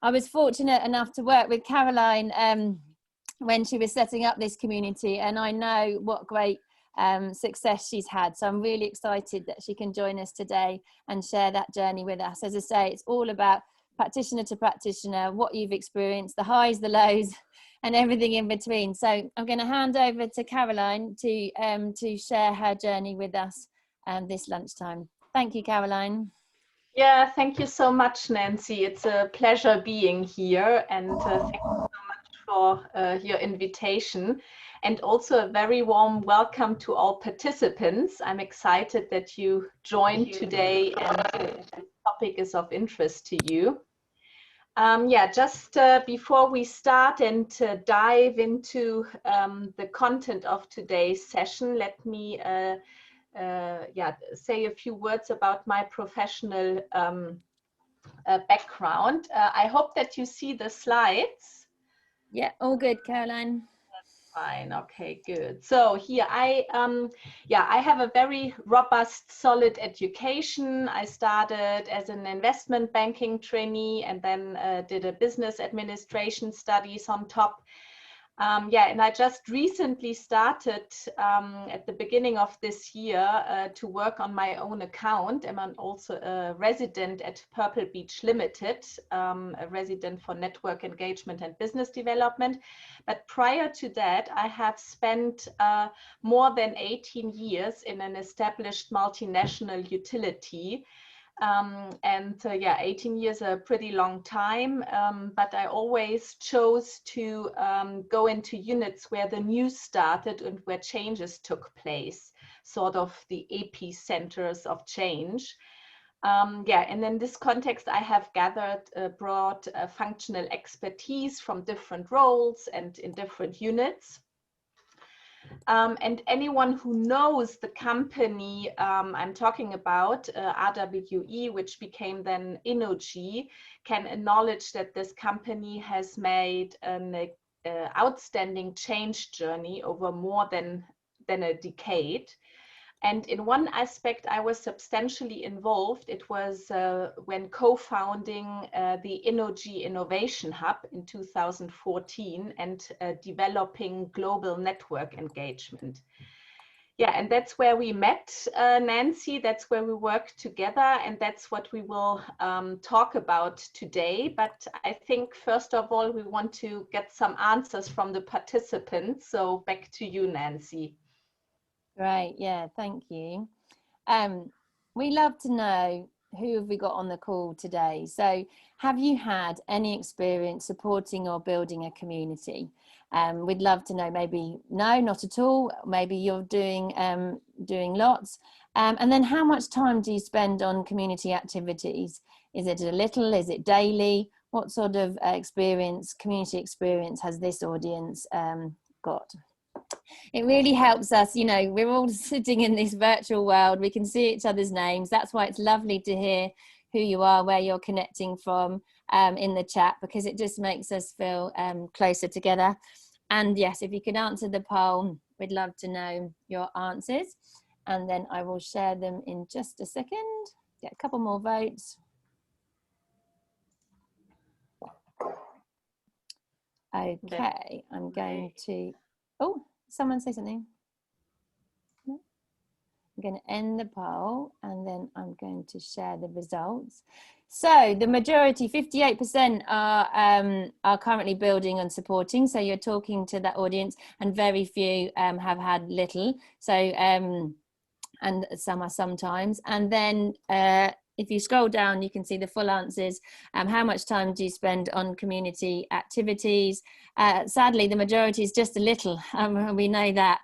I was fortunate enough to work with Caroline when she was setting up this community, and I know what great success she's had. So I'm really excited that she can join us today and share that journey with us. As I say, it's all about practitioner to practitioner, what you've experienced, the highs, the lows, and everything in between. So I'm going to hand over to Caroline to share her journey with us this lunchtime. Thank you, Caroline. Yeah, thank you so much, Nancy. It's a pleasure being here, and thank you so much for your invitation, and also a very warm welcome to all participants. I'm excited that you joined today and the topic is of interest to you. Yeah, just before we start and dive into the content of today's session, let me say a few words about my professional background. I hope that you see the slides. Yeah, all good, Caroline. Fine. Okay, good. So here I have a very robust, solid education. I started as an investment banking trainee and then did a business administration studies on top. And I just recently started at the beginning of this year to work on my own account. And I'm also a resident at Purple Beach Limited, a resident for network engagement and business development. But prior to that, I have spent more than 18 years in an established multinational utility. 18 years a pretty long time, but I always chose to go into units where the news started and where changes took place, sort of the epicenters of change. And in this context, I have gathered broad functional expertise from different roles and in different units. And anyone who knows the company I'm talking about, RWE, which became then Innogy, can acknowledge that this company has made an outstanding change journey over more than a decade. And in one aspect, I was substantially involved. It was when co-founding the Innogy Innovation Hub in 2014 and developing global network engagement. Yeah, and that's where we met, Nancy. That's where we worked together, and that's what we will talk about today. But I think, first of all, we want to get some answers from the participants. So back to you, Nancy. Right, yeah, thank you. We love to know, who have we got on the call today? So have you had any experience supporting or building a community? We'd love to know, maybe no, not at all, maybe you're doing lots. And then how much time do you spend on community activities? Is it a little, is it daily? What sort of community experience has this audience got? It really helps us, you know, we're all sitting in this virtual world, we can see each other's names. That's why it's lovely to hear who you are, where you're connecting from in the chat, because it just makes us feel closer together. And yes, if you could answer the poll, we'd love to know your answers, and then I will share them in just a second. Get a couple more votes. Okay, I'm going to, oh, someone say something. No? I'm going to end the poll and then I'm going to share the results. So the majority, 58% are currently building and supporting. So you're talking to that audience, and very few have had little. So, and some are sometimes. And then if you scroll down, you can see the full answers. How much time do you spend on community activities? Sadly, the majority is just a little, we know that,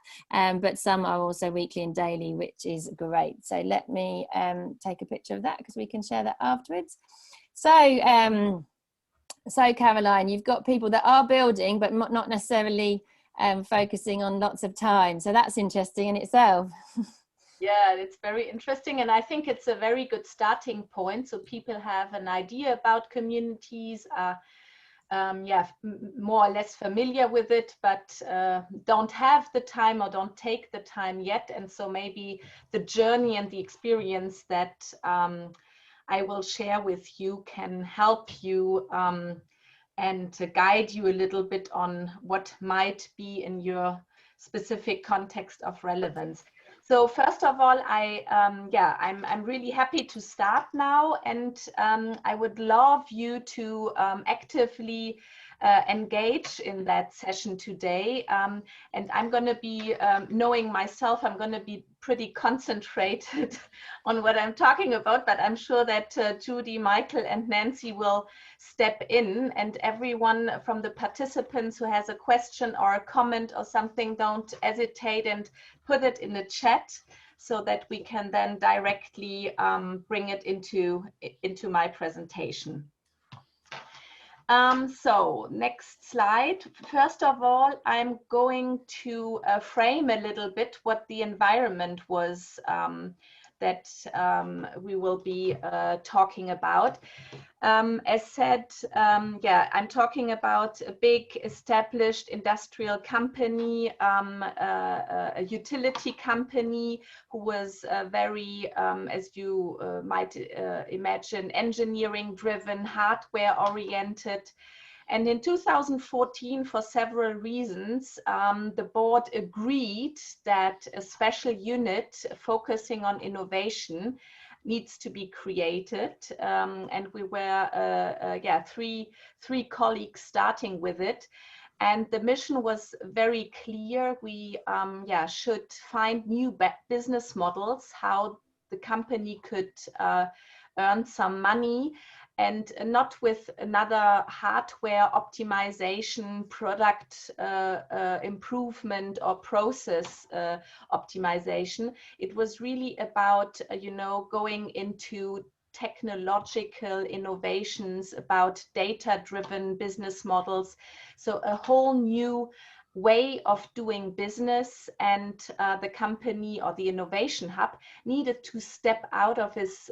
but some are also weekly and daily, which is great. So let me take a picture of that, because we can share that afterwards. So, so Caroline, you've got people that are building, but not necessarily focusing on lots of time. So that's interesting in itself. Yeah, it's very interesting, and I think it's a very good starting point, so people have an idea about communities, are more or less familiar with it, but don't have the time or don't take the time yet. And so maybe the journey and the experience that I will share with you can help you and to guide you a little bit on what might be in your specific context of relevance. So first of all, I'm really happy to start now, and I would love you to actively engage in that session today. And I'm going to be, knowing myself, I'm going to be pretty concentrated on what I'm talking about, but I'm sure that Judy, Michael, and Nancy will step in, and everyone from the participants who has a question or a comment or something, don't hesitate and put it in the chat so that we can then directly bring it into my presentation. So next slide. First of all, I'm going to frame a little bit what the environment was that we will be talking about. As said, I'm talking about a big established industrial company, a utility company who was very, as you might imagine, engineering driven, hardware oriented. And in 2014, for several reasons, the board agreed that a special unit focusing on innovation needs to be created, and we were three colleagues starting with it, and the mission was very clear. We should find new business models, how the company could earn some money, and not with another hardware optimization, product improvement, or process optimization. It was really about, going into technological innovations, about data-driven business models. So a whole new way of doing business, and the company or the innovation hub needed to step out of its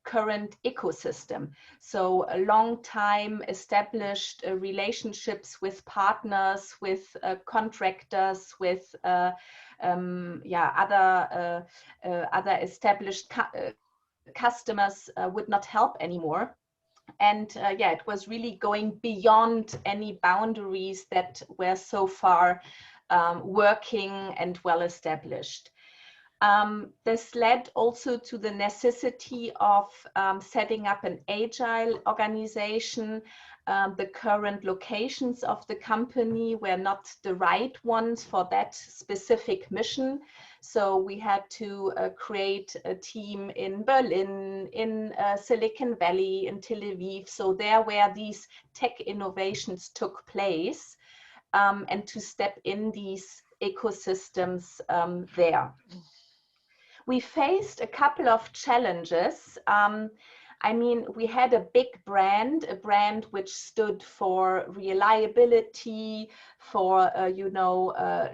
current ecosystem. So a long time established relationships with partners, with contractors, with other established customers would not help anymore. And it was really going beyond any boundaries that were so far working and well established. This led also to the necessity of setting up an agile organization. The current locations of the company were not the right ones for that specific mission. So we had to create a team in Berlin, in Silicon Valley, in Tel Aviv. So there where these tech innovations took place, and to step in these ecosystems there. We faced a couple of challenges. We had a big brand, a brand which stood for reliability, for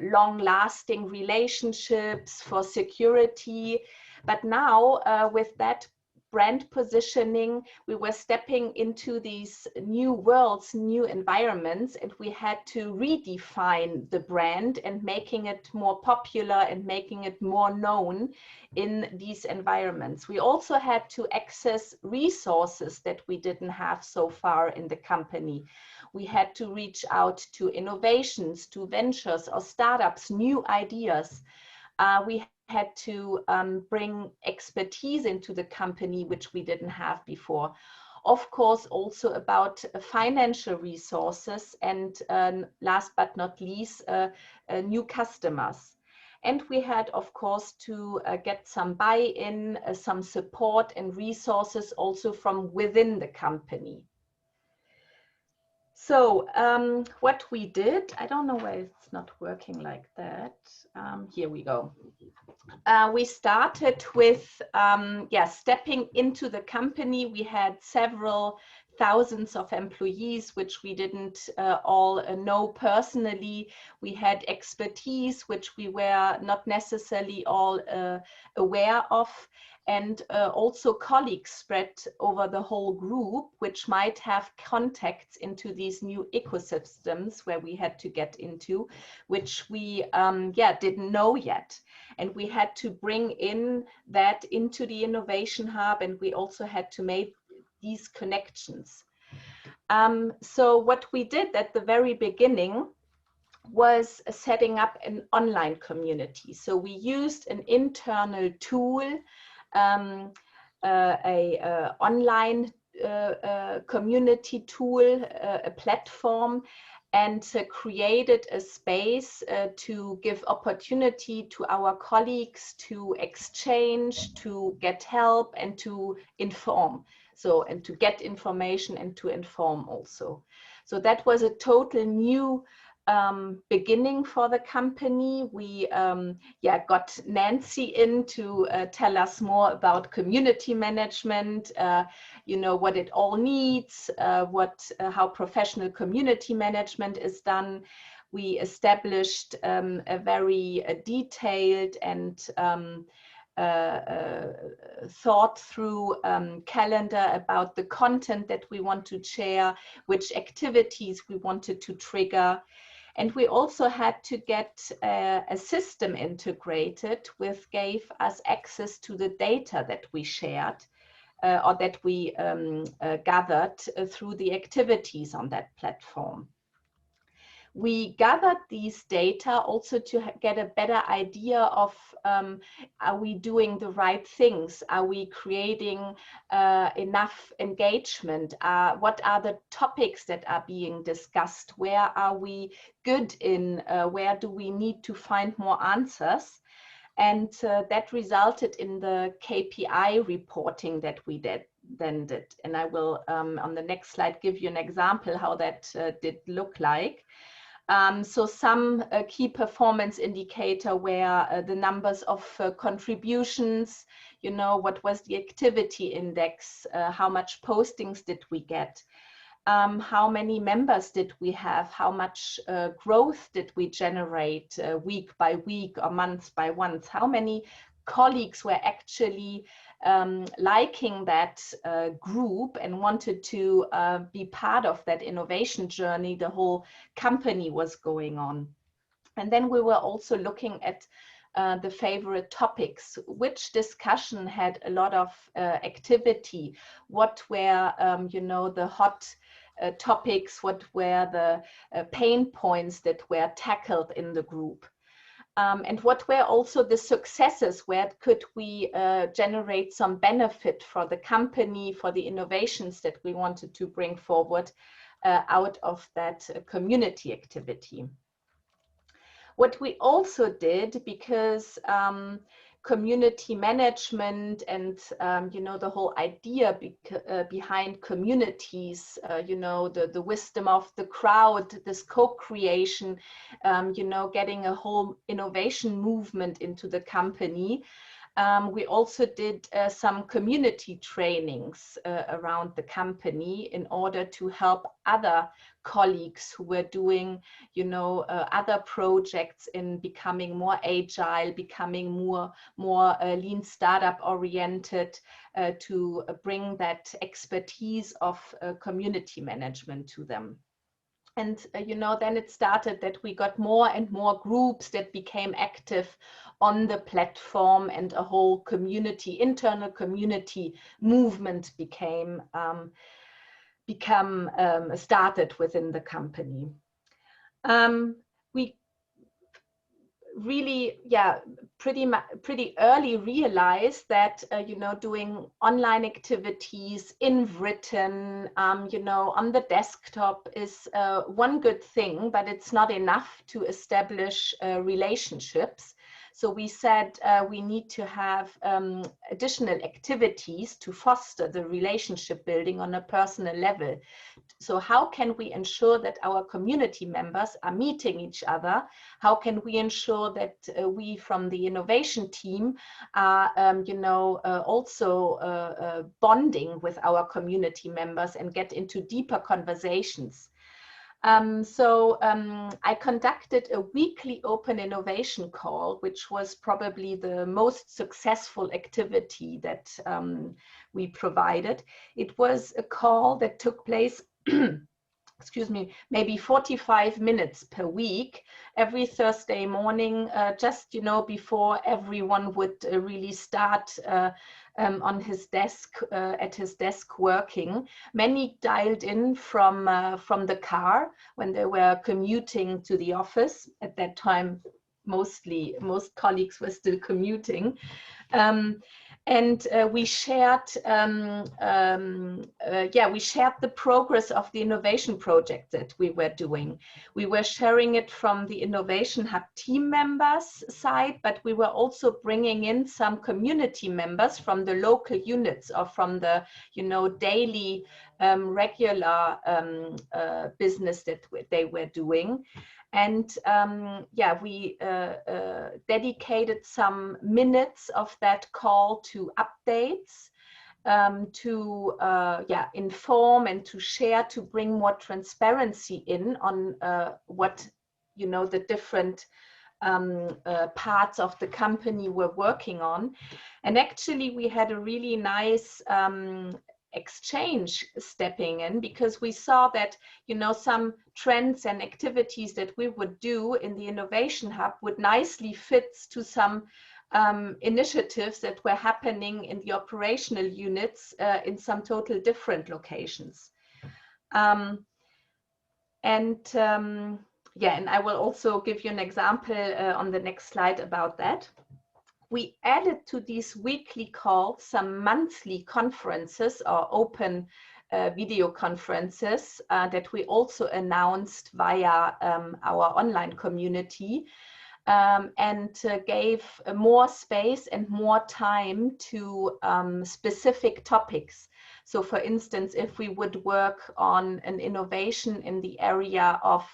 long-lasting relationships, for security. But now with that brand positioning, we were stepping into these new worlds, new environments, and we had to redefine the brand and making it more popular and making it more known in these environments. We also had to access resources that we didn't have so far in the company. We had to reach out to innovations, to ventures or startups, new ideas. We had to bring expertise into the company, which we didn't have before. Of course, also about financial resources, and last but not least, new customers. And we had, of course, to get some buy-in, some support and resources also from within the company. So what we did, I don't know why it's not working like that. Here we go. We started with stepping into the company. We had several thousands of employees, which we didn't all know personally. We had expertise, which we were not necessarily all aware of. and also colleagues spread over the whole group, which might have contacts into these new ecosystems where we had to get into, which we didn't know yet. And we had to bring in that into the innovation hub, and we also had to make these connections. So what we did at the very beginning was setting up an online community. So we used an internal tool, online community tool, a platform, and created a space to give opportunity to our colleagues to exchange, to get help, and to inform. So, and to get information and to inform also. So that was a total new beginning for the company. We got Nancy in to tell us more about community management, what it all needs, how professional community management is done. We established a very detailed and thought through calendar about the content that we want to share, which activities we wanted to trigger. And we also had to get a system integrated, which gave us access to the data that we shared or that we gathered through the activities on that platform. We gathered these data also to get a better idea of are we doing the right things? Are we creating enough engagement? What are the topics that are being discussed? Where are we good in? Where do we need to find more answers? And that resulted in the KPI reporting that we did. And I will, on the next slide, give you an example how that did look like. So some key performance indicator were the numbers of contributions, what was the activity index, how much postings did we get, how many members did we have, how much growth did we generate week by week or month by month, how many colleagues were actually liking that group and wanted to be part of that innovation journey the whole company was going on. And then we were also looking at the favorite topics, which discussion had a lot of activity, what were the hot topics, what were the pain points that were tackled in the group. And what were also the successes? Where could we generate some benefit for the company, for the innovations that we wanted to bring forward out of that community activity? What we also did, because community management and the whole idea behind communities, the wisdom of the crowd, this co-creation, getting a whole innovation movement into the company. We also did some community trainings around the company in order to help other colleagues who were doing, other projects in becoming more agile, becoming more lean startup oriented, to bring that expertise of community management to them. And then it started that we got more and more groups that became active on the platform, and a whole community, internal community movement started within the company. We really, pretty early realized that, doing online activities in written, on the desktop is one good thing, but it's not enough to establish relationships. So we said we need to have additional activities to foster the relationship building on a personal level. So how can we ensure that our community members are meeting each other? How can we ensure that we from the innovation team are, also bonding with our community members and get into deeper conversations? I conducted a weekly open innovation call, which was probably the most successful activity that we provided. It was a call that took place excuse me, maybe 45 minutes per week, every Thursday morning, just, you know, before everyone would really start on his desk, at his desk working. Many dialed in from the car when they were commuting to the office. At that time, most colleagues were still commuting. And we shared, we shared the progress of the innovation project that we were doing. We were sharing it from the Innovation Hub team members side, but we were also bringing in some community members from the local units or from the, you know, daily regular business that they were doing. And we dedicated some minutes of that call to updates, to inform and to share, to bring more transparency in on what, you know, the different parts of the company were working on. And actually we had a really nice exchange stepping in, because we saw that, you know, some trends and activities that we would do in the Innovation Hub would nicely fit to some initiatives that were happening in the operational units in some total different locations. And I will also give you an example on the next slide about that. We added to these weekly calls some monthly conferences or open video conferences that we also announced via our online community, and gave more space and more time to specific topics. So for instance, if we would work on an innovation in the area of,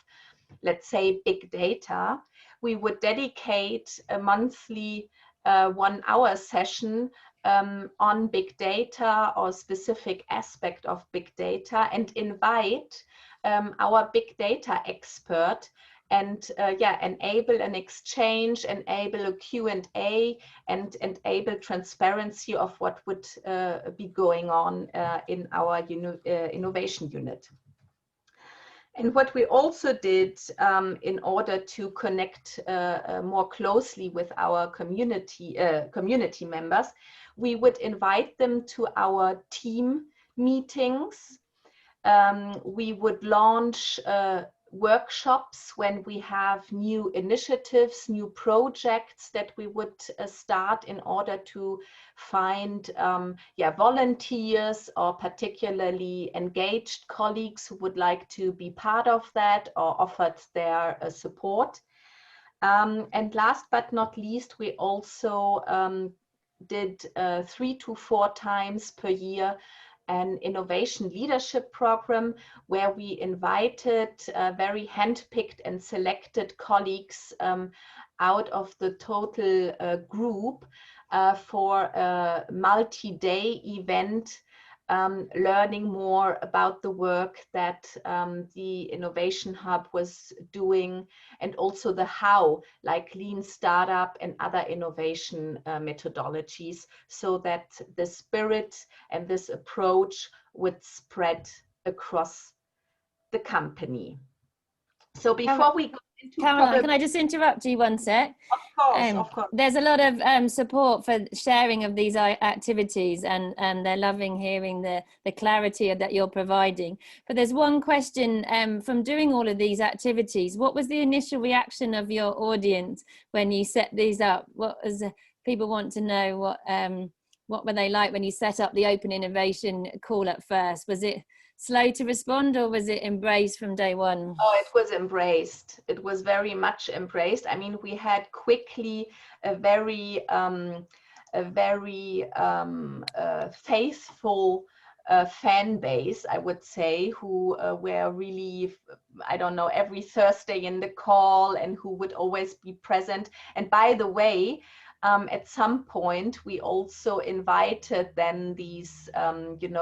let's say, big data, we would dedicate a monthly 1-hour session on big data or specific aspect of big data, and invite our big data expert, and enable an exchange, enable a Q&A, and enable transparency of what would be going on in our innovation unit. And what we also did in order to connect more closely with our community members, we would invite them to our team meetings. We would launch workshops when we have new initiatives, new projects that we would start, in order to find volunteers or particularly engaged colleagues who would like to be part of that or offered their support. And last but not least, we also did 3 to 4 times per year an innovation leadership program, where we invited very handpicked and selected colleagues out of the total group for a multi-day event, learning more about the work that the Innovation Hub was doing, and also the how, like lean startup and other innovation methodologies, so that the spirit and this approach would spread across the company. So before we go into Caroline, can I just interrupt you one sec? Of course. There's a lot of support for sharing of these activities, and they're loving hearing the clarity that you're providing. But there's one question from doing all of these activities. What was the initial reaction of your audience when you set these up? What was people want to know? What were they like when you set up the open innovation call at first? Was it slow to respond, or was it embraced from day one? Oh, it was embraced. It was very much embraced. I mean, we had quickly a very faithful fan base, I would say, who were really, I don't know, every Thursday in the call, and who would always be present. And by the way, at some point, we also invited then these,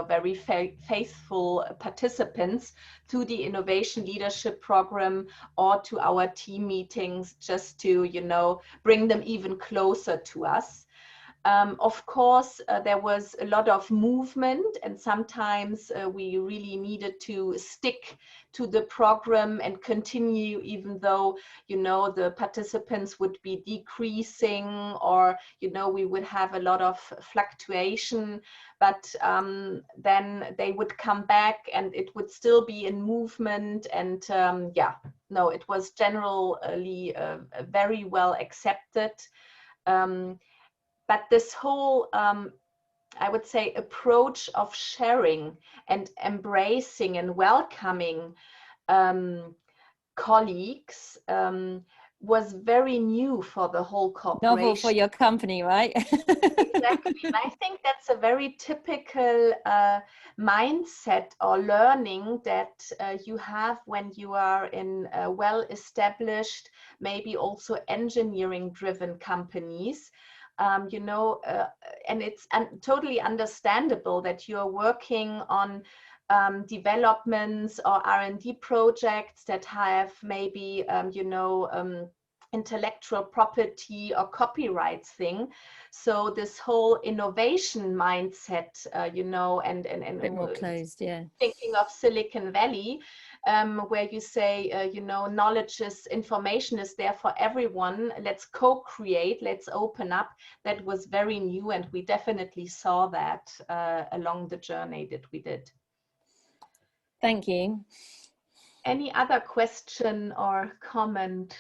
very faithful participants to the Innovation Leadership Program or to our team meetings, just to, bring them even closer to us. Of course, there was a lot of movement, and sometimes we really needed to stick to the program and continue, even though, the participants would be decreasing, or, we would have a lot of fluctuation, but then they would come back and it would still be in movement. And no, it was generally very well accepted. But this whole, I would say, approach of sharing and embracing and welcoming colleagues was very new for the whole corporation. Novel for your company, right? Exactly. And I think that's a very typical mindset or learning that you have when you are in well-established, maybe also engineering-driven companies. And it's totally understandable that you're working on developments or R&D projects that have maybe, intellectual property or copyright thing. So this whole innovation mindset, and a bit more closed, yeah. Thinking of Silicon Valley, where you say, knowledge is, information is there for everyone. Let's co-create, let's open up. That was very new, and we definitely saw that along the journey that we did. Thank you. Any other question or comment?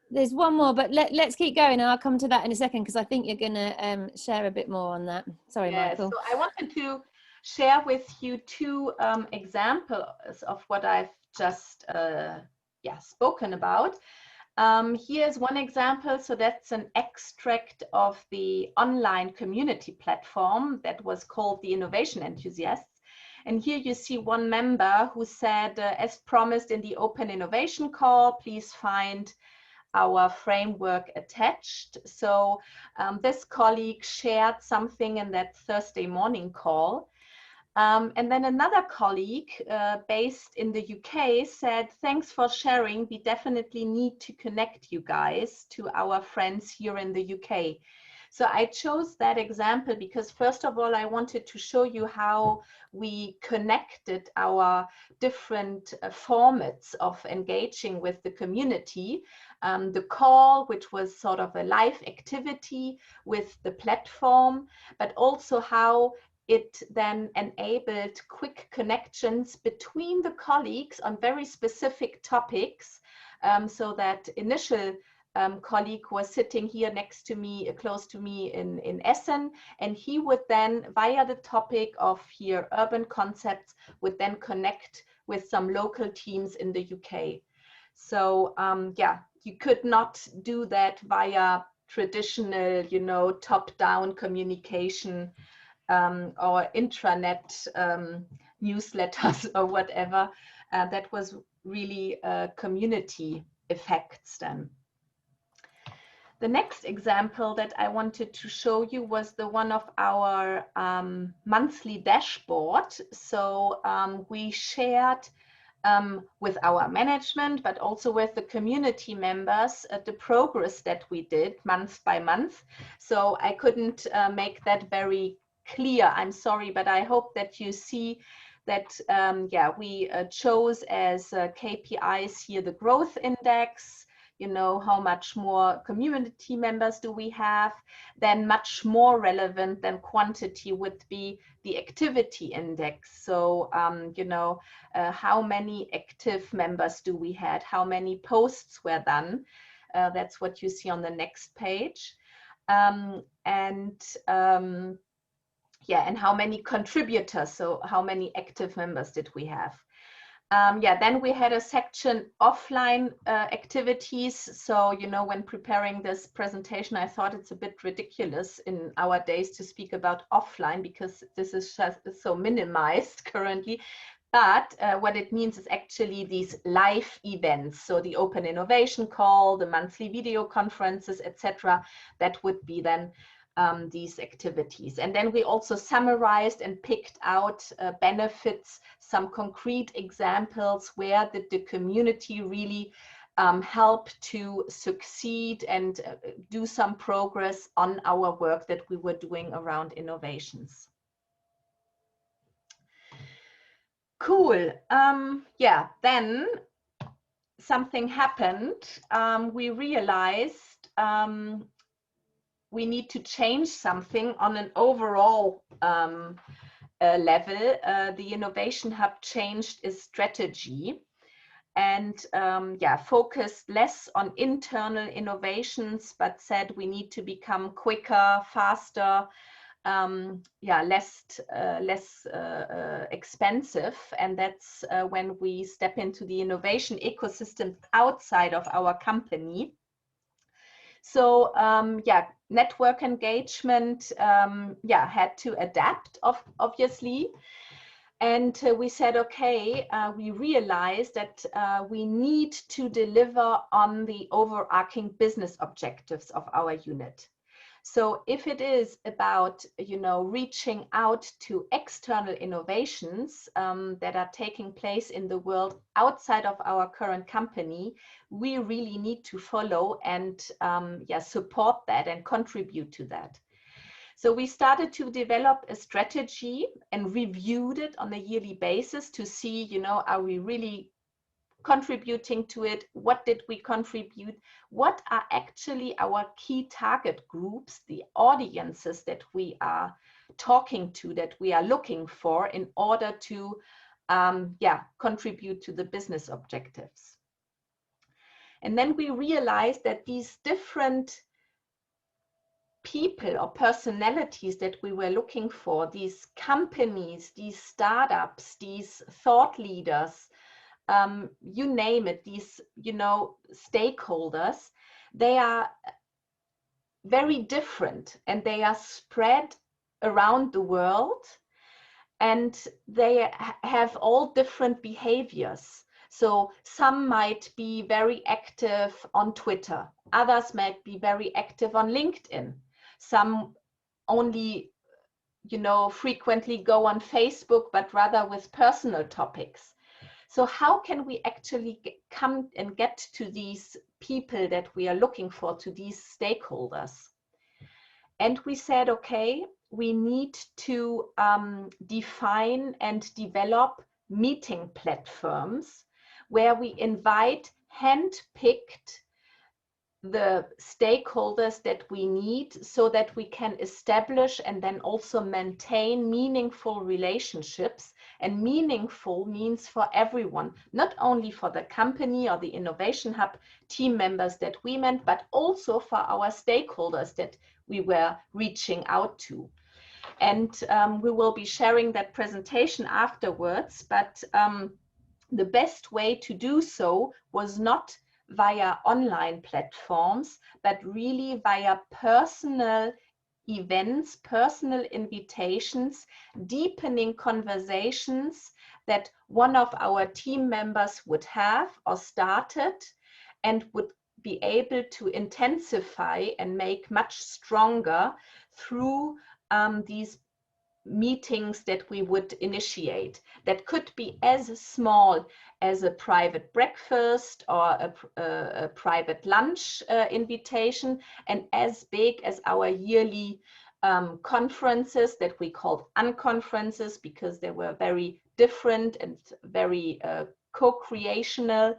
There's one more, but let's keep going, and I'll come to that in a second, because I think you're going to share a bit more on that. Sorry, Michael. So I wanted to share with you two examples of what I've just spoken about. Here's one example. So that's an extract of the online community platform that was called the Innovation Enthusiasts. And here you see one member who said, as promised in the Open Innovation Call, please find our framework attached. So this colleague shared something in that Thursday morning call. And then another colleague based in the UK said, thanks for sharing. We definitely need to connect you guys to our friends here in the UK. So I chose that example because, first of all, I wanted to show you how we connected our different formats of engaging with the community. The call, which was sort of a live activity with the platform, but also how it then enabled quick connections between the colleagues on very specific topics, so that initial colleague was sitting here next to me, close to me in Essen, and he would then, via the topic of here urban concepts, would then connect with some local teams in the UK. So you could not do that via traditional, top-down communication or intranet newsletters or whatever. That was really community effects then. The next example that I wanted to show you was the one of our monthly dashboard. So we shared with our management, but also with the community members, the progress that we did month by month. So I couldn't make that very clear, I'm sorry, but I hope that you see that, we chose as KPIs here the growth index, how much more community members do we have. Then much more relevant than quantity would be the activity index. So, how many active members do we had? How many posts were done? That's what you see on the next page. And how many contributors? So how many active members did we have? Then we had a section offline activities. So, when preparing this presentation, I thought it's a bit ridiculous in our days to speak about offline because this is just so minimized currently. But what it means is actually these live events. So the open innovation call, the monthly video conferences, etc. That would be then these activities. And then we also summarized and picked out benefits, some concrete examples where the community really help to succeed and do some progress on our work that we were doing around innovations. Cool. Yeah, then something happened. We realized we need to change something on an overall level. The Innovation Hub changed its strategy and yeah, focused less on internal innovations, but said we need to become quicker, faster, yeah, less expensive. And that's when we step into the innovation ecosystem outside of our company. So yeah, network engagement, yeah, had to adapt, obviously. And we said, okay, we realized that we need to deliver on the overarching business objectives of our unit. So if it is about, you know, reaching out to external innovations that are taking place in the world outside of our current company, we really need to follow and yeah, support that and contribute to that. So we started to develop a strategy and reviewed it on a yearly basis to see, you know, are we really contributing to it? What did we contribute? What are actually our key target groups, the audiences that we are talking to, that we are looking for in order to yeah, contribute to the business objectives? And then we realized that these different people or personalities that we were looking for, these companies, these startups, these thought leaders, you name it, these, you know, stakeholders, they are very different and they are spread around the world and they have all different behaviors. So some might be very active on Twitter, others might be very active on LinkedIn, some only, you know, frequently go on Facebook, but rather with personal topics. So how can we actually come and get to these people that we are looking for, to these stakeholders? And we said, okay, we need to define and develop meeting platforms where we invite hand-picked the stakeholders that we need so that we can establish and then also maintain meaningful relationships. And meaningful means for everyone, not only for the company or the Innovation Hub team members that we meant, but also for our stakeholders that we were reaching out to. And we will be sharing that presentation afterwards, but the best way to do so was not via online platforms, but really via personal events, personal invitations, deepening conversations that one of our team members would have or started and would be able to intensify and make much stronger through these meetings that we would initiate. That could be as small as a private breakfast or a private lunch invitation, and as big as our yearly conferences that we called unconferences, because they were very different and very co-creational,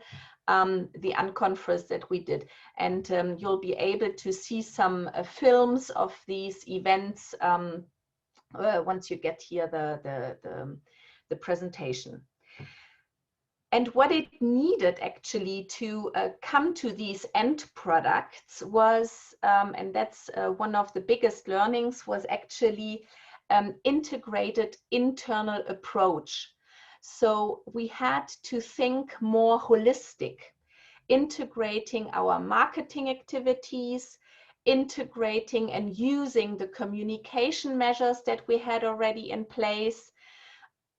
the unconference that we did. And you'll be able to see some films of these events once you get here the presentation. And what it needed actually to come to these end products was, and that's one of the biggest learnings, was actually integrated internal approach. So we had to think more holistic, integrating our marketing activities, integrating and using the communication measures that we had already in place,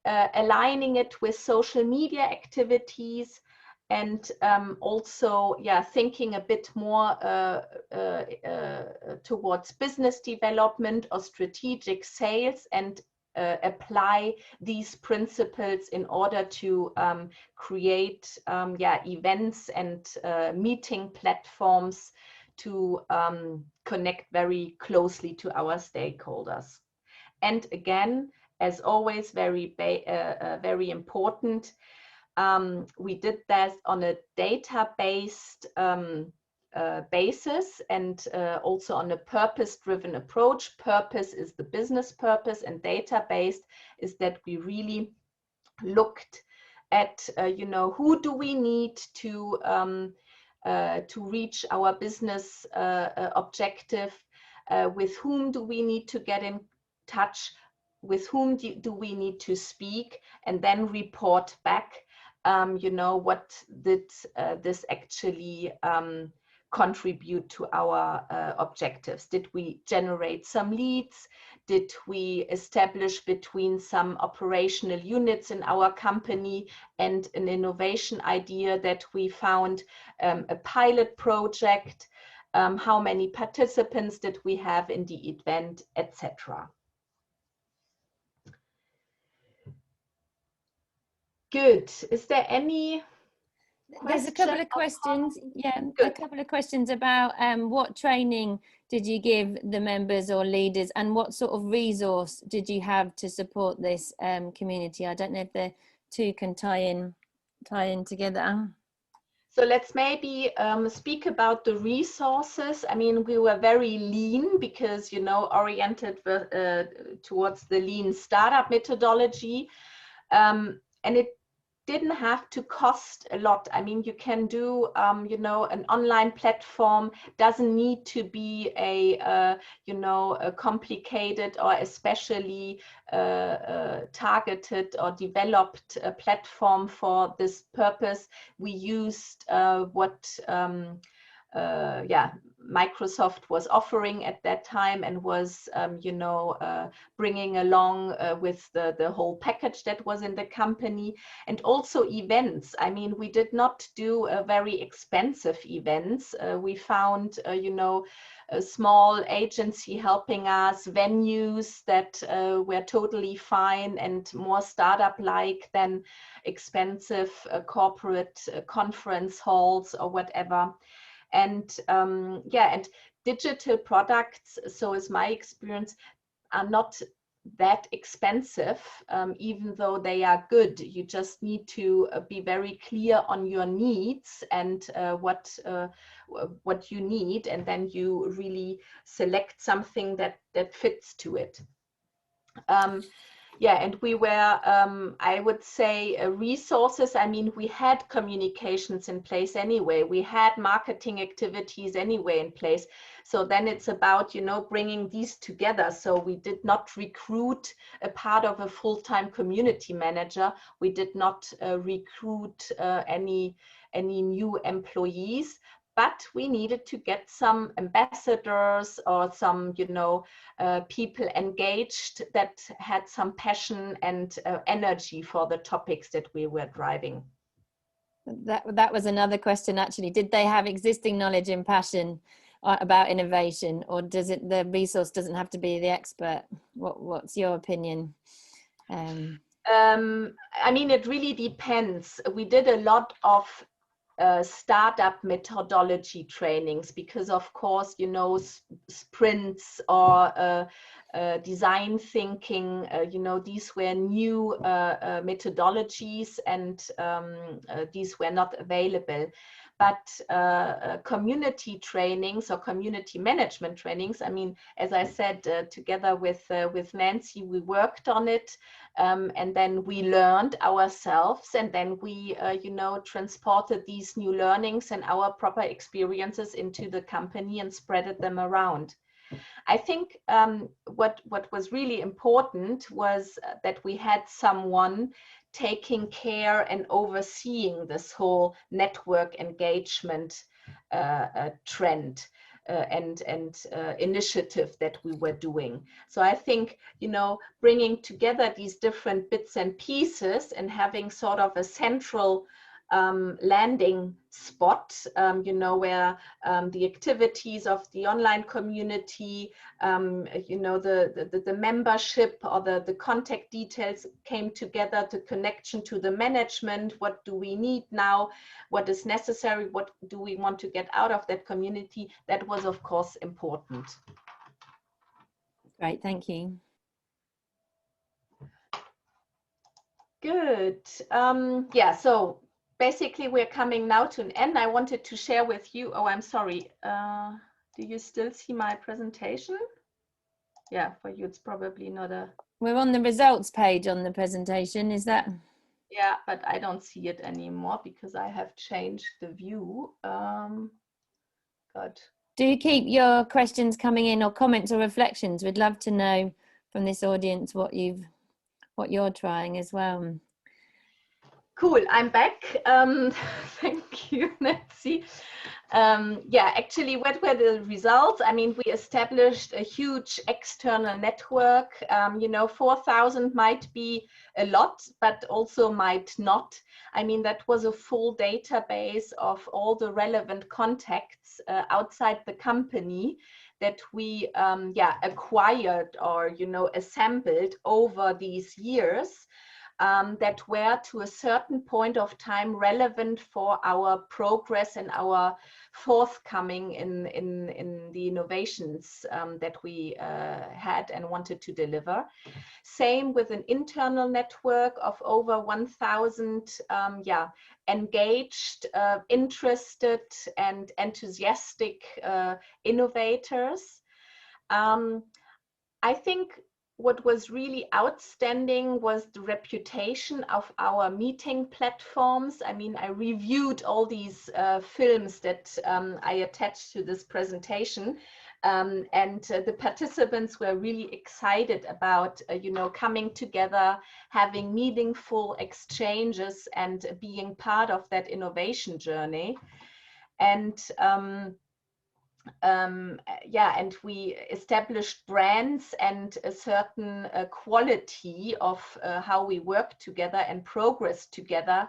aligning it with social media activities, and also, yeah, thinking a bit more towards business development or strategic sales, and apply these principles in order to create yeah, events and meeting platforms to connect very closely to our stakeholders. And again, as always, very important, we did that on a data-based basis, and also on a purpose-driven approach. Purpose is the business purpose, and data-based is that we really looked at, you know, who do we need to reach our business objective, with whom do we need to get in touch, with whom do we need to speak, and then report back, you know, what did this actually contribute to our objectives? Did we generate some leads? Did we establish between some operational units in our company and an innovation idea that we found a pilot project? How many participants did we have in the event, etc.? Good. Is there any question? There's a couple of questions. Yeah, Good. A couple of questions about what training did you give the members or leaders, and what sort of resource did you have to support this community? I don't know if the two can tie in together. So let's maybe speak about the resources. I mean, we were very lean because, you know, oriented towards the lean startup methodology. And it didn't have to cost a lot. I mean, you can do, you know, an online platform, doesn't need to be a, you know, a complicated or especially targeted or developed platform for this purpose. We used what yeah, Microsoft was offering at that time, and was, you know, bringing along with the whole package that was in the company. And also events. I mean, we did not do very expensive events. We found, you know, a small agency helping us, venues that were totally fine and more startup-like than expensive corporate conference halls or whatever. And yeah, and digital products, so is my experience, are not that expensive, even though they are good. You just need to be very clear on your needs and what you need, and then you really select something that fits to it. Yeah, and we were, I would say, resources. I mean, we had communications in place anyway. We had marketing activities anyway in place. So then it's about, you know, bringing these together. So we did not recruit a part of a full-time community manager. We did not recruit any new employees. But we needed to get some ambassadors or some, you know, people engaged that had some passion and energy for the topics that we were driving. That was another question, actually. Did they have existing knowledge and passion about innovation, or does it, the resource doesn't have to be the expert? What's your opinion? I mean, it really depends. We did a lot of startup methodology trainings because, of course, you know, sprints or design thinking, you know, these were new methodologies, and these were not available. But community trainings or community management trainings, I mean, as I said, together with Nancy, we worked on it, and then we learned ourselves, and then we, you know, transported these new learnings and our proper experiences into the company and spreaded them around. I think what was really important was that we had someone taking care and overseeing this whole network engagement trend. initiative that we were doing. So I think, you know, bringing together these different bits and pieces and having sort of a central landing spot, you know, where the activities of the online community, you know, the membership or the contact details came together, the connection to the management, what do we need now, what is necessary, what do we want to get out of that community, that was of course important. Great, thank you. Good. Yeah, so basically we're coming now to an end. I wanted to share with you, oh, I'm sorry. Do you still see my presentation? Yeah, for you it's probably not a... We're on the results page on the presentation, is that? Yeah, but I don't see it anymore because I have changed the view. God. Do you keep your questions coming in, or comments or reflections? We'd love to know from this audience what you're trying as well. Cool, I'm back. Thank you, Nancy. Yeah, actually, what were the results? I mean, we established a huge external network. You know, 4,000 might be a lot, but also might not. I mean, that was a full database of all the relevant contacts outside the company that we acquired or, you know, assembled over these years. That were to a certain point of time relevant for our progress and our forthcoming in the innovations that we had and wanted to deliver. Same with an internal network of over 1,000 engaged, interested and enthusiastic innovators. I think what was really outstanding was the reputation of our meeting platforms. I mean, I reviewed all these films that I attached to this presentation, and the participants were really excited about, you know, coming together, having meaningful exchanges and being part of that innovation journey. And and we established brands and a certain quality of how we work together and progress together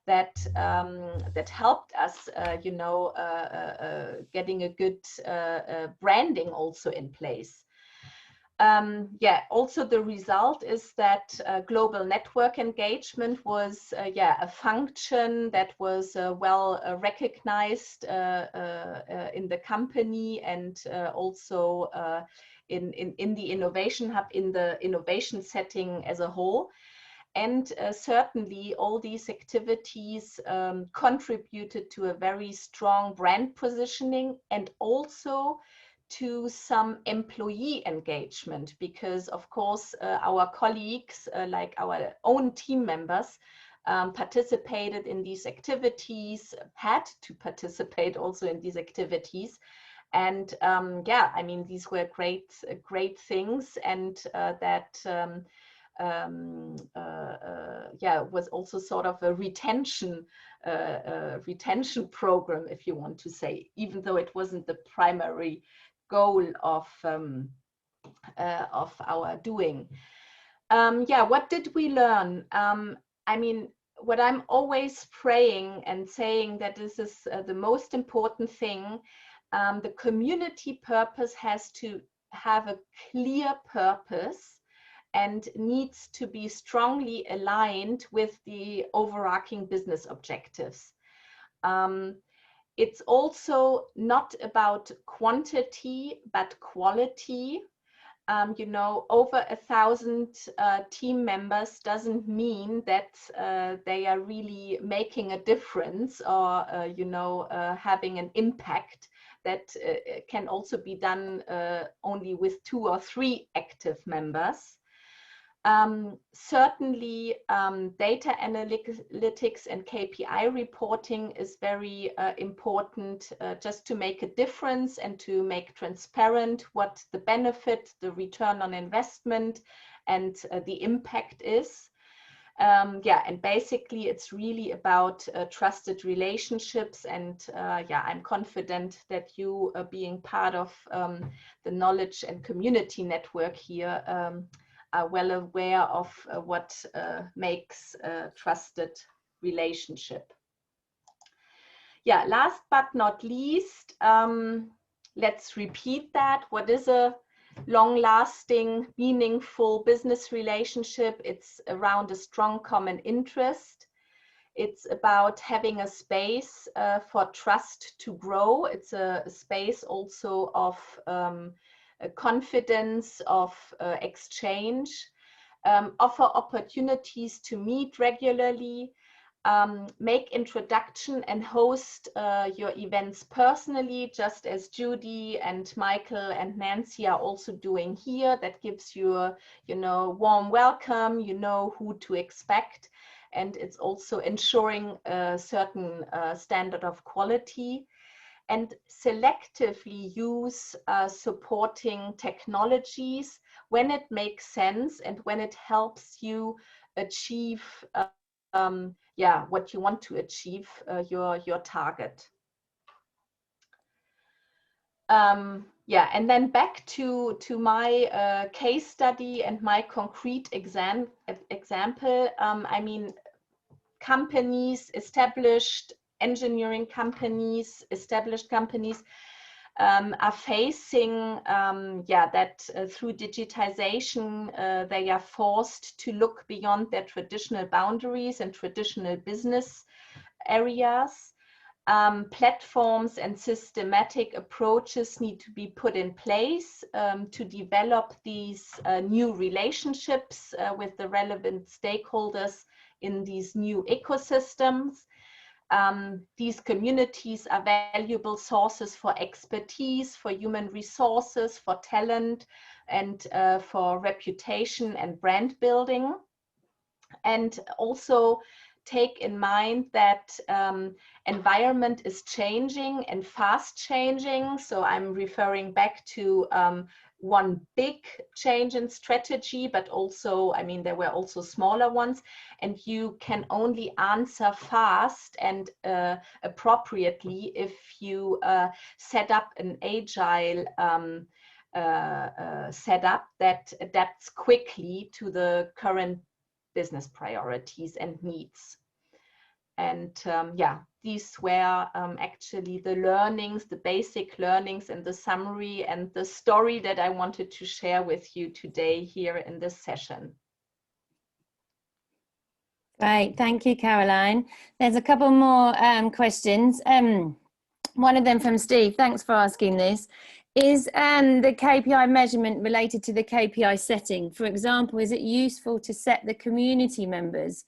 that that helped us, you know, getting a good branding also in place. Also the result is that global network engagement was a function that was well recognized in the company, and also in the innovation hub, in the innovation setting as a whole. And certainly all these activities contributed to a very strong brand positioning, and also to some employee engagement, because of course our colleagues, like our own team members, participated in these activities, had to participate also in these activities. And I mean, these were great things, and that was also sort of a retention program, if you want to say, even though it wasn't the primary goal of our doing. What did we learn? I mean, what I'm always praying and saying, that this is the most important thing, the community purpose has to have a clear purpose and needs to be strongly aligned with the overarching business objectives. It's also not about quantity, but quality. You know, over 1,000 team members doesn't mean that they are really making a difference, or you know, having an impact. That can also be done only with 2 or 3 active members. Certainly, data analytics and KPI reporting is very important, just to make a difference and to make transparent what the benefit, the return on investment, and the impact is. Yeah, and basically it's really about trusted relationships, and yeah, I'm confident that you being part of the knowledge and community network here are well aware of what makes a trusted relationship. Yeah, last but not least, let's repeat that. What is a long-lasting, meaningful business relationship? It's around a strong common interest. It's about having a space for trust to grow. It's a space also of confidence, of exchange, offer opportunities to meet regularly, make introduction and host your events personally, just as Judy and Michael and Nancy are also doing here. That gives you a, warm welcome, you know who to expect. And it's also ensuring a certain standard of quality, and selectively use supporting technologies when it makes sense and when it helps you achieve yeah, what you want to achieve, your target. Yeah, and then back to my case study and my concrete example. I mean, companies, established engineering companies, established companies are facing, yeah, that through digitization, they are forced to look beyond their traditional boundaries and traditional business areas. Platforms and systematic approaches need to be put in place to develop these new relationships with the relevant stakeholders in these new ecosystems. These communities are valuable sources for expertise, for human resources, for talent, and for reputation and brand building. And also take in mind that environment is changing and fast changing. So I'm referring back to one big change in strategy, but also, I mean, there were also smaller ones, and you can only answer fast and appropriately if you set up an agile setup that adapts quickly to the current business priorities and needs. And yeah, these were actually the learnings, the basic learnings and the summary and the story that I wanted to share with you today here in this session. Great, thank you, Caroline. There's a couple more questions. One of them from Steve, thanks for asking this. Is the KPI measurement related to the KPI setting? For example, is it useful to set the community members,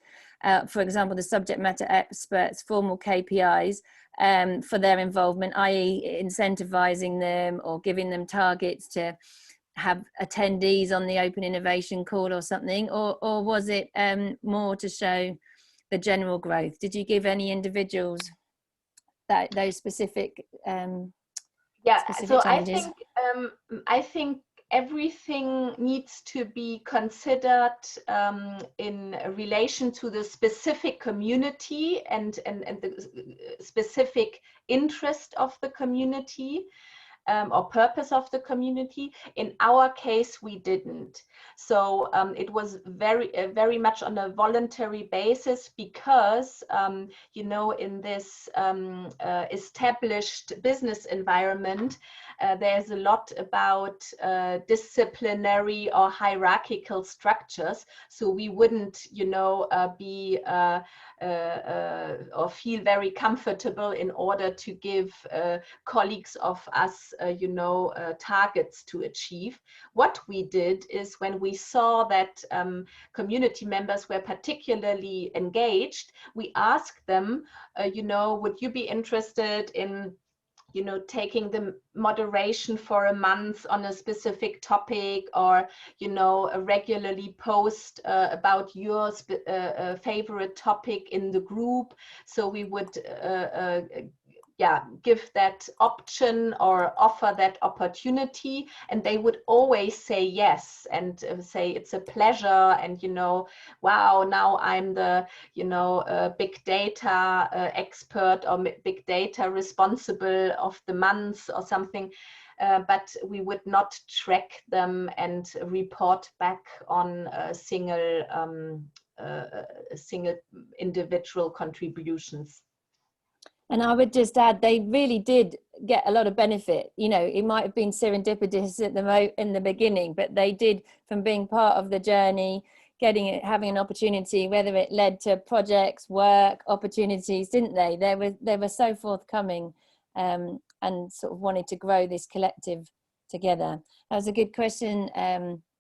for example, the subject matter experts, formal KPIs for their involvement, i.e. incentivizing them or giving them targets to have attendees on the open innovation call or something, or was it more to show the general growth? Did you give any individuals those specific yeah, specific so challenges? I think everything needs to be considered in relation to the specific community and the specific interest of the community. Or purpose of the community. In our case, we didn't. So it was very much on a voluntary basis because, you know, in this established business environment, there's a lot about disciplinary or hierarchical structures. So we wouldn't, you know, be or feel very comfortable in order to give colleagues of us, you know, targets to achieve. What we did is when we saw that community members were particularly engaged, we asked them, you know, would you be interested in, you know, taking the moderation for a month on a specific topic, or, you know, regularly post about your favorite topic in the group. So we would give that option or offer that opportunity, and they would always say yes and say it's a pleasure, and wow, now I'm the big data expert or big data responsible of the month or something. But we would not track them and report back on single individual contributions. And I would just add, they really did get a lot of benefit. It might have been serendipitous in the beginning, but they did, from being part of the journey, having an opportunity, whether it led to projects, work, opportunities, didn't they? They were so forthcoming, and sort of wanted to grow this collective together. That was a good question,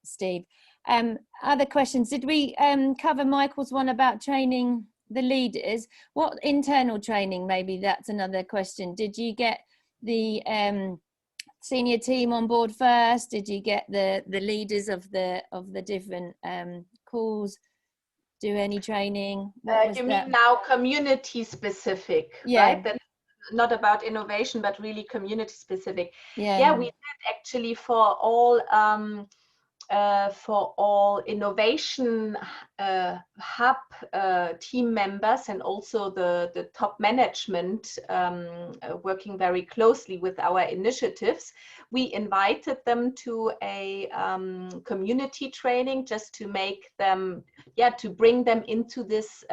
Steve. Other questions? Did we cover Michael's one about training the leaders? What internal training? Maybe that's another question. Did you get the senior team on board first? Did you get the leaders of the different calls do any training? You mean now community specific, right? That's not about innovation, but really community specific. Yeah, we did actually for all innovation hub team members, and also the top management working very closely with our initiatives. We invited them to a community training, just to make them, to bring them into this.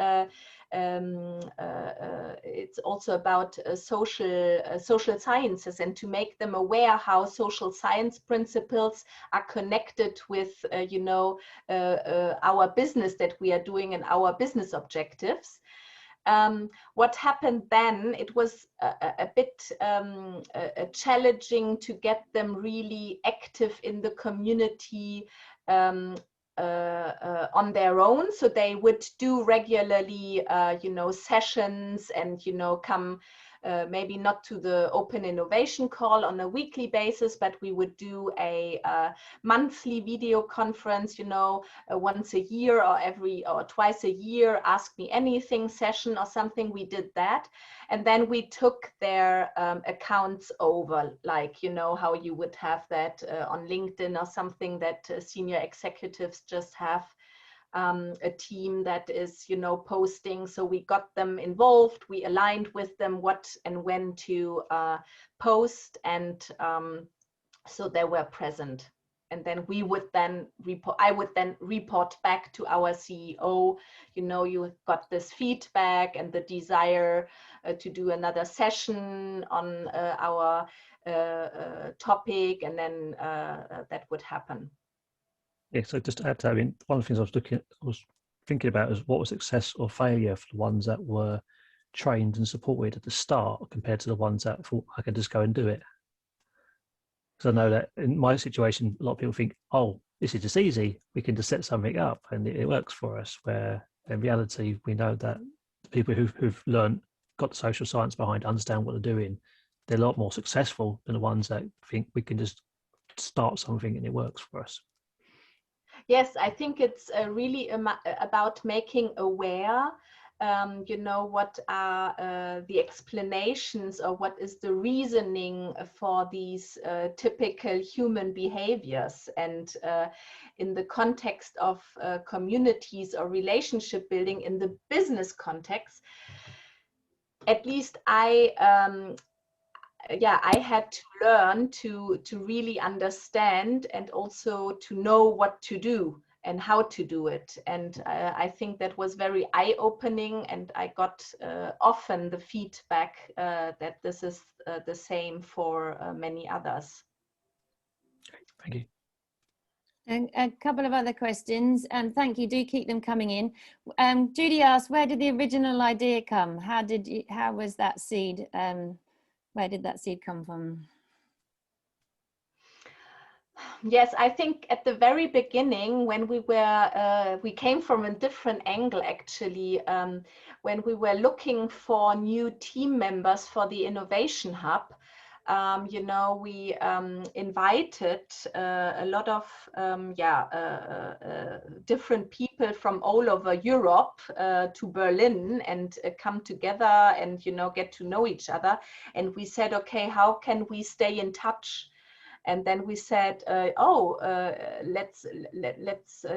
It's also about social sciences, and to make them aware how social science principles are connected with our business that we are doing and our business objectives. What happened then, it was a bit challenging to get them really active in the community on their own. So they would do regularly, sessions, and, come maybe not to the open innovation call on a weekly basis, but we would do a monthly video conference, once a year or twice a year, ask me anything session or something. We did that. And then we took their accounts over, like, how you would have that on LinkedIn or something, that senior executives just have a team that is, posting. So we got them involved. We aligned with them what and when to post, and so they were present. And then we would then report. I would then report back to our CEO. You got this feedback and the desire to do another session on our topic, and then that would happen. Yeah, so just to add to that, I mean, one of the things I was thinking about is what was success or failure for the ones that were trained and supported at the start compared to the ones that thought, I can just go and do it. Because I know that in my situation, a lot of people think, oh, this is just easy. We can just set something up and it works for us. Where in reality, we know that the people who've learned, got the social science behind, understand what they're doing, they're a lot more successful than the ones that think we can just start something and it works for us. Yes, I think it's really about making aware, what are the explanations, or what is the reasoning for these typical human behaviors. And in the context of communities or relationship building in the business context, at least I had to learn to really understand, and also to know what to do and how to do it. And I think that was very eye-opening, and I got often the feedback that this is the same for many others. Thank you. And a couple of other questions, and thank you, do keep them coming in. Judy asked, where did the original idea come? How was that seed? Where did that seed come from? Yes, I think at the very beginning, when we came from a different angle, actually, when we were looking for new team members for the Innovation Hub, you know, we invited a lot of different people from all over Europe to Berlin and come together and, you know, get to know each other. And we said, okay, how can we stay in touch? And then we said, let's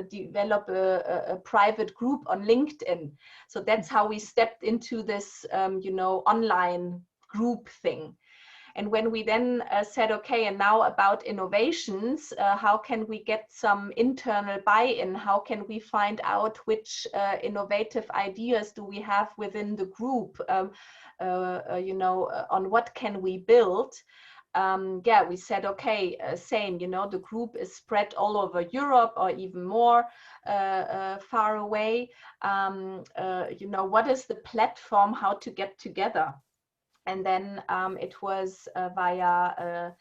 develop a private group on LinkedIn. So that's how we stepped into this, you know, online group thing. And when we then said, okay, and now about innovations, how can we get some internal buy-in? How can we find out which innovative ideas do we have within the group? You know, on what can we build? We said, okay, same, you know, the group is spread all over Europe or even more far away. You know, what is the platform, how to get together? And then it was via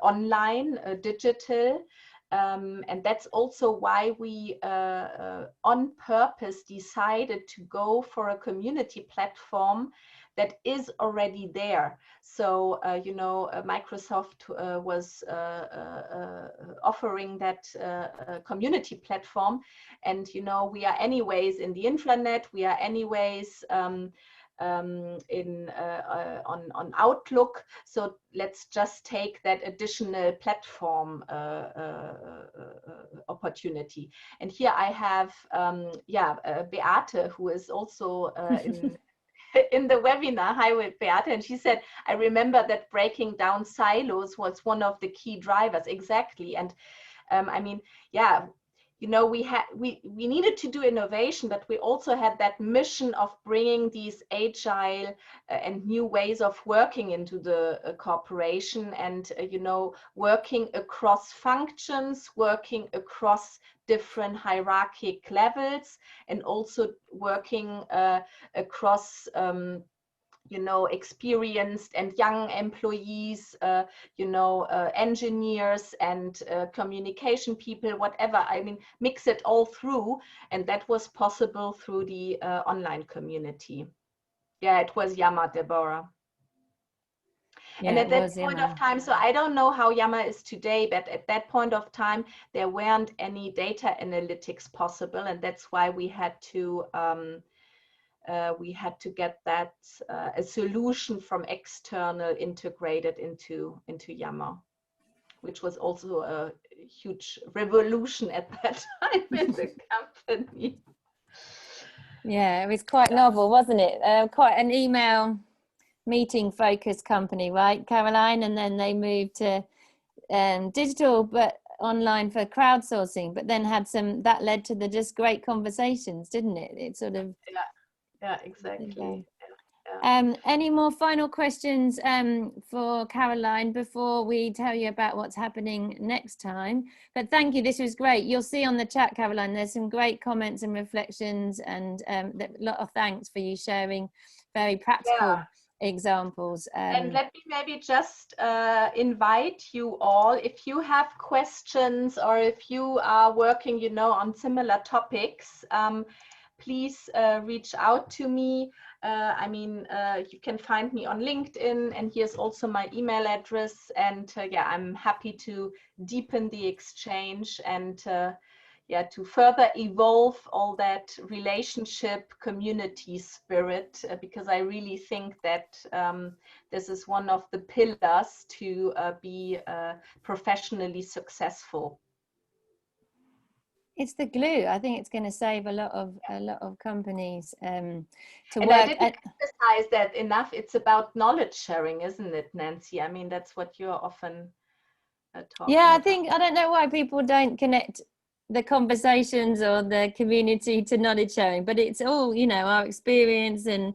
online, digital. And that's also why we on purpose decided to go for a community platform that is already there. So, you know, Microsoft was offering that community platform. And, you know, we are anyways in the intranet, we are anyways on Outlook. So let's just take that additional platform opportunity. And here I have, Beate, who is also in the webinar. Hi, Beate. And she said, I remember that breaking down silos was one of the key drivers. Exactly. And I mean, yeah, you know, we needed to do innovation, but we also had that mission of bringing these agile and new ways of working into the corporation, and you know, working across functions, working across different hierarchic levels, and also working across you know, experienced and young employees, you know, engineers and communication people, whatever. I mean, mix it all through. And that was possible through the online community. Yeah, it was Yammer, Deborah. Yeah, and at that point of time, so I don't know how Yammer is today, but at that point of time, there weren't any data analytics possible. And that's why we had to get that a solution from external integrated into Yammer, which was also a huge revolution at that time in the company. Yeah, it was quite novel, wasn't it? Quite an email meeting focused company, right, Caroline? And then they moved to digital, but online for crowdsourcing, but then had some, that led to the just great conversations, didn't it? It sort of, yeah, exactly. Any more final questions for Caroline before we tell you about what's happening next time? But thank you, this was great. You'll see on the chat, Caroline, there's some great comments and reflections, and a lot of thanks for you sharing very practical examples. And let me maybe just invite you all, if you have questions or if you are working, you know, on similar topics, please reach out to me. I mean, you can find me on LinkedIn, and here's also my email address. And yeah, I'm happy to deepen the exchange and to further evolve all that relationship community spirit, because I really think that this is one of the pillars to be professionally successful. It's the glue. I think it's going to save a lot of companies to and work. I didn't emphasize that enough. It's about knowledge sharing, isn't it, Nancy? I mean, that's what you're often talking about. I think, I don't know why people don't connect the conversations or the community to knowledge sharing, but it's all, you know, our experience, and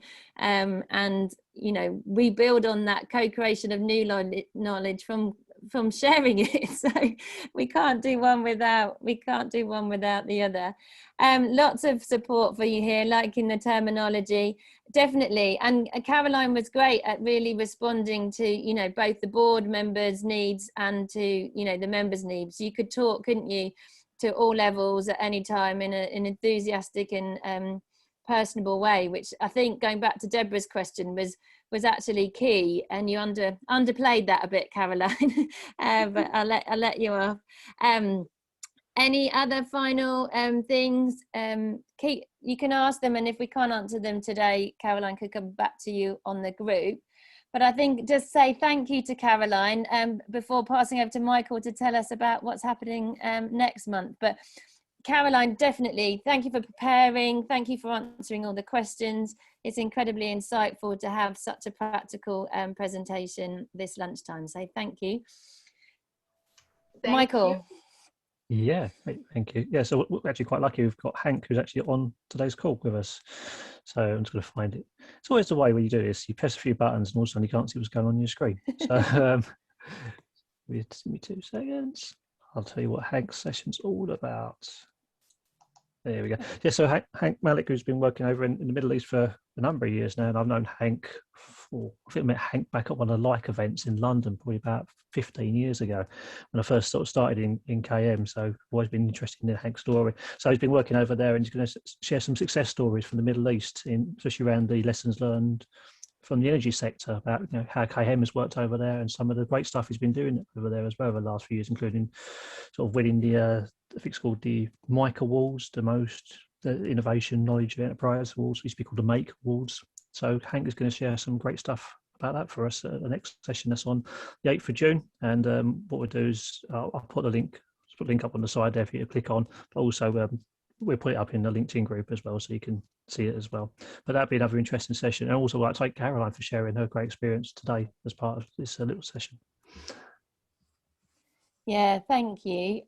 you know, we build on that co-creation of new knowledge from sharing it. So we can't do one without the other. Lots of support for you here, liking the terminology, definitely. And Caroline was great at really responding to, you know, both the board members' needs and to, you know, the members' needs. You could talk, couldn't you, to all levels at any time in an enthusiastic and personable way, which I think, going back to Deborah's question, was was actually key, and you underplayed that a bit, Caroline. But I'll let you off. Any other final things? You can ask them, and if we can't answer them today, Caroline could come back to you on the group. But I think just say thank you to Caroline before passing over to Michael to tell us about what's happening next month. But Caroline, definitely thank you for preparing. Thank you for answering all the questions. It's incredibly insightful to have such a practical presentation this lunchtime. So thank you. Michael. Yeah, thank you. Yeah, so we're actually quite lucky. We've got Hank, who's actually on today's call with us. So I'm just going to find it. It's always the way when you do this, you press a few buttons and all of a sudden you can't see what's going on your screen. So give me 2 seconds. I'll tell you what Hank's session's all about. There we go. Yeah, so Hank Malik, who's been working over in the Middle East for a number of years now, and I've known Hank I think I met Hank back at one of the like events in London probably about 15 years ago when I first sort of started in KM. So I've always been interested in Hank's story. So he's been working over there, and he's going to share some success stories from the Middle East, especially around the lessons learned from the energy sector about how KM has worked over there and some of the great stuff he's been doing over there as well over the last few years, including sort of winning the I think it's called the Mike Awards, the Innovation Knowledge Enterprise Awards. It used to be called the Make Awards. So Hank is going to share some great stuff about that for us at the next session that's on the 8th of June. And what we'll do is I'll put the link up on the side there for you to click on, but also we'll put it up in the LinkedIn group as well so you can see it as well. But that'd be another interesting session. And also I'd like to thank Caroline for sharing her great experience today as part of this little session. Yeah, thank you.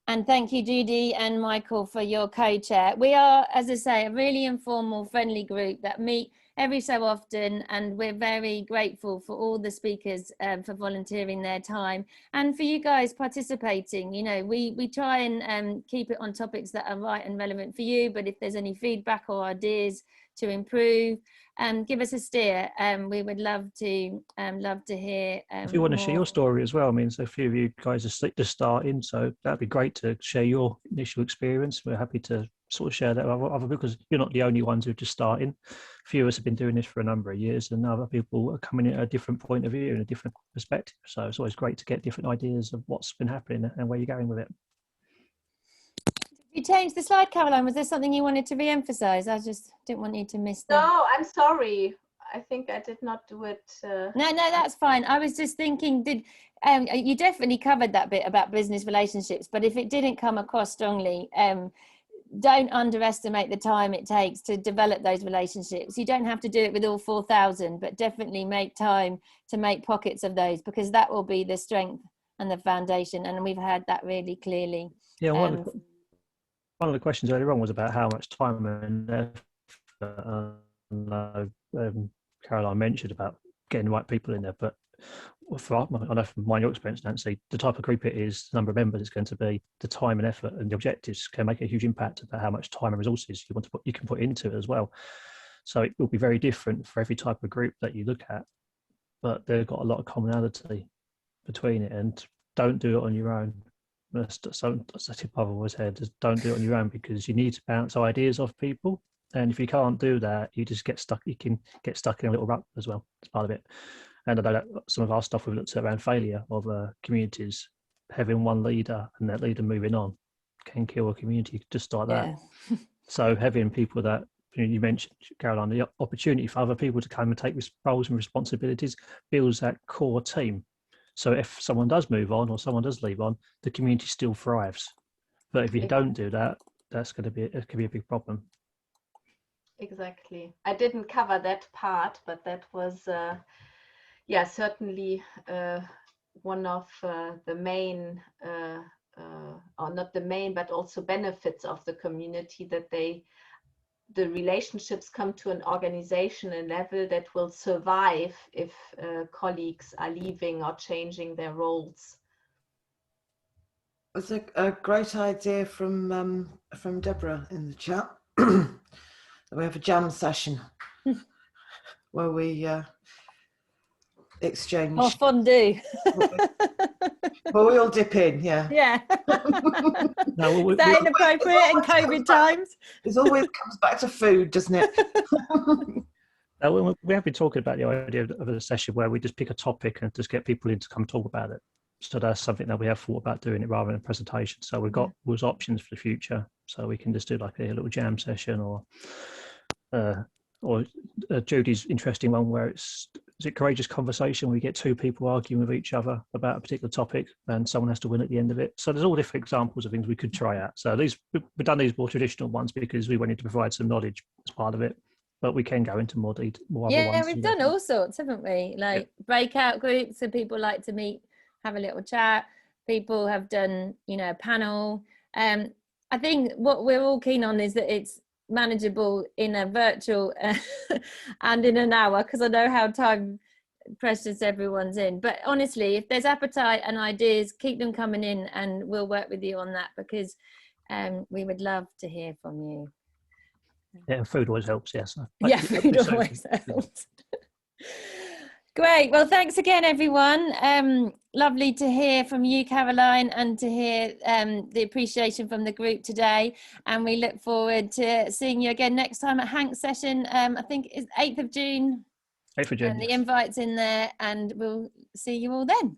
And thank you, Judy and Michael, for your co-chair. We are, as I say, a really informal, friendly group that meet every so often, and we're very grateful for all the speakers for volunteering their time and for you guys participating. We try and keep it on topics that are right and relevant for you, but if there's any feedback or ideas to improve, give us a steer. We would love to hear. If you want to share your story as well, I mean, so a few of you guys are just starting, so that'd be great to share your initial experience. We're happy to sort of share that with other, because you're not the only ones who are just starting. A few of us have been doing this for a number of years, and other people are coming in at a different point of view and a different perspective. So it's always great to get different ideas of what's been happening and where you're going with it. You changed the slide, Caroline. Was there something you wanted to re-emphasize? I just didn't want you to miss that. No, I'm sorry. I think I did not do it. No, that's fine. I was just thinking, you definitely covered that bit about business relationships, but if it didn't come across strongly, don't underestimate the time it takes to develop those relationships. You don't have to do it with all 4,000, but definitely make time to make pockets of those, because that will be the strength and the foundation. And we've heard that really clearly. Yeah, one of the questions earlier on was about how much time and effort. Caroline mentioned about getting the right people in there, but I know from your experience, Nancy, the type of group it is, the number of members it's going to be, the time and effort and the objectives can make a huge impact about how much time and resources you can put into it as well. So it will be very different for every type of group that you look at, but they've got a lot of commonality between it. And don't do it on your own. That's a tip I've always had, just don't do it on your own, because you need to bounce ideas off people. And if you can't do that, you just get stuck. You can get stuck in a little rut as well. It's part of it. And I know that some of our stuff we've looked at around failure of communities, having one leader and that leader moving on can kill a community just like that. Yeah. So having people that, you mentioned, Caroline, the opportunity for other people to come and take roles and responsibilities builds that core team. So if someone does move on or someone does leave on, the community still thrives. But if you don't do that, it could be a big problem. Exactly. I didn't cover that part, but that was, certainly one of the main, or not the main, but also benefits of the community, that the relationships come to an organizational level that will survive if colleagues are leaving or changing their roles. It's a great idea from Deborah in the chat. We have a jam session where we exchange. Oh, fondue. Well, we all dip in, yeah. Yeah. No, is that inappropriate in COVID times? It always comes back to food, doesn't it? We have been talking about the idea of a session where we just pick a topic and just get people in to come talk about it. So that's something that we have thought about doing it rather than a presentation. So we've got those options for the future. So we can just do like a little jam session, or Judy's interesting one where is it courageous conversation? We get two people arguing with each other about a particular topic, and someone has to win at the end of it. So there's all different examples of things we could try out. So we've done these more traditional ones because we wanted to provide some knowledge as part of it. But we can go into more detail. Yeah, we've done all sorts, haven't we? Like breakout groups, so people like to meet, have a little chat. People have done, a panel. I think what we're all keen on is that it's manageable in a virtual and in an hour, because I know how time precious everyone's in. But honestly, if there's appetite and ideas, keep them coming in, and we'll work with you on that, because we would love to hear from you. Yeah, food always helps, yes. Yeah, food always helps. Great. Well, thanks again, everyone. Lovely to hear from you, Caroline, and to hear the appreciation from the group today. And we look forward to seeing you again next time at Hank's session. I think it's 8th of June. 8th of June. And the invite's in there, and we'll see you all then.